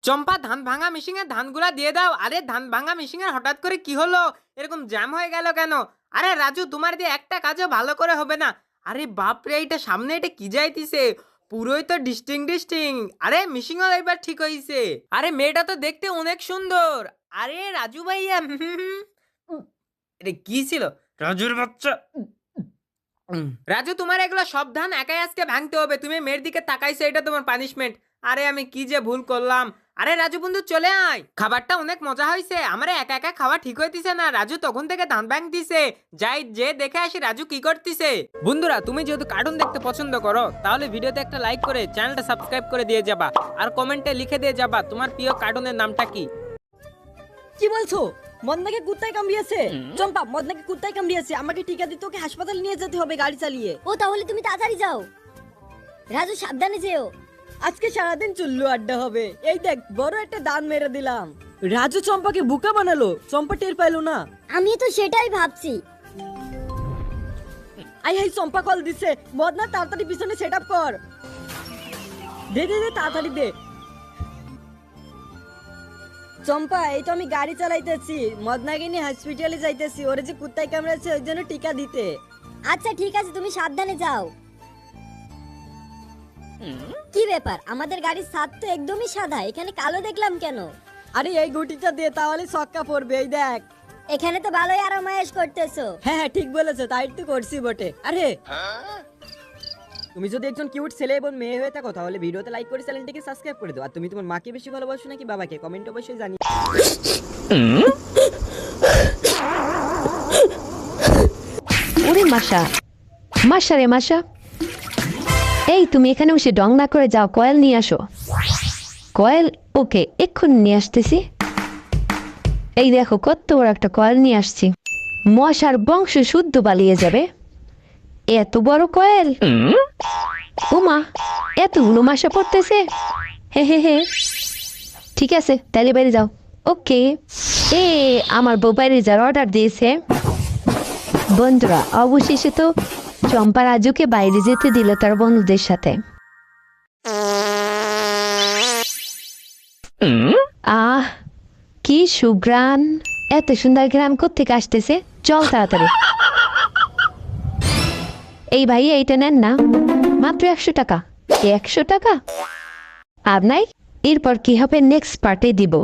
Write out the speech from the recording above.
চম্পা, ধান ভাঙা মেশিন এর ধানগুলা দিয়ে দাও। আরে ধান ভাঙা মেশিন এর হঠাৎ করে কি হলো? এরকম জ্যাম হয়ে গেল কেন? আরে রাজু, তোমার দিয়ে একটা কাজও ভালো করে হবে না। আরে বাপ রে, এটা সামনে এটা কি যাইতিছে? পুরোই তো ডিস্টিং। আরে মেশিনও এবার ঠিক হইছে। আরে মেয়েটা তো দেখতে অনেক সুন্দর। আরে রাজু ভাইয়া, এটা কি ছিল? রাজুর বাচ্চা। রাজু, তোমার এগুলো সব ধান একাই আজকে ভাঙতে হবে। তুমি মেয়ের দিকে তাকাইছো, এটা তোমার পানিশমেন্ট। আরে আমি কি যে ভুল করলাম। আরে রাজু বন্ধু, চলে আয়। খাবারটা অনেক মজা হয়েছে। আমার একা একা খাওয়া ঠিক হইতিছে না। রাজু তখন থেকে ধান ভাঙতিছে। যাই যে দেখে আসি রাজু কি করতিছে। বন্ধুরা, তুমি যেহেতু কার্টুন দেখতে পছন্দ করো, তাহলে ভিডিওতে একটা লাইক করে চ্যানেলটা সাবস্ক্রাইব করে দিয়ে যাবা। আর কমেন্টে লিখে দিয়ে যাবা তোমার প্রিয় কার্টুনের নামটা কি। কি বলছো? মদনাকে কুত্তায় কামড়িয়েছে? চম্পা, মদনাকে কুত্তায় কামড়িয়েছে, আমাকে টিকা দিতে ওকে হাসপাতালে নিয়ে যেতে হবে গাড়ি চালিয়ে। ও তাহলে তুমি তাড়াতাড়ি যাও। রাজু সাবধানে যেও। আজকে সারাদিন চুল্লু আড্ডা হবে। এই দেখ, বড় একটা দান মেরে দিলাম। রাজু চম্পাকে বোকা বানালো, চম্পা টের পাইলো না। আমি তো সেটাই ভাবছি। আই হাই, চম্পা কল দিছে। মদনা তাড়াতাড়ি পিছনে সেট আপ কর। দে দে দে, তাড়াতাড়ি দে। চম্পা, এই তো আমি গাড়ি চালাইতেছি, মদনাকে নিয়ে হসপিটালে যাইতেছি। ওরে যে কুত্তায় কামড়েছে ওই জন্য টিকা দিতে। আচ্ছা ঠিক আছে, তুমি সাবধানে যাও। কি ব্যাপার, আমাদের গাড়ির ছাদ তো একদমই সাদা, এখানে কালো দেখলাম কেন? আরে এই গুটিটা দে, তাহলে ছক্কা পড়বে। এই দেখ। এখানে তো ভালোই আরামায়েশ করতেছো। হ্যাঁ হ্যাঁ, ঠিক বলেছো, তাই তো করছি বটে। আরে তুমি যদি একজন কিউট ছেলে এবং মেয়ে হয়ে থাকো, তাহলে ভিডিওতে লাইক করে চ্যানেলটিকে সাবস্ক্রাইব করে দাও। আর তুমি তোমার মাকে বেশি ভালোবাসো নাকি বাবাকে, কমেন্ট অবশ্যই জানিও। ওরে মাশা, মাশা রে মাশা। এই তুমি এখানে বসে ডং না করে যাও, কয়েল নিয়ে আসো। কয়েল? ওকে, এক্ষুনি নিয়ে আসতেছি। এই দেখো, কত বড় একটা কয়েল নিয়ে আসছি। মশার বংশ শুদ্ধ পালিয়ে যাবে। এত বড় কয়েল! উমা, এতগুলো মশা পড়তেছে। হে হে হে, ঠিক আছে, তাহলে বাইরে যাও। ওকে, আমার বউ বাইরে যাওয়ার অর্ডার দিয়েছে। বন্ধুরা, অবশেষে তো চম্পা রাজুকে বাইরে যেতে দিল তার বন্ধুদের সাথে। আহ, কি সুঘ্রাণ! এত সুন্দর গ্রাম কোত্থেকে আসতেছে? চল তাড়াতাড়ি। এই ভাই, এইটা নেন না, মাত্র 100 টাকা। 100 টাকা? আর নাই, এরপর কি হবে নেক্সট পার্টে দিব।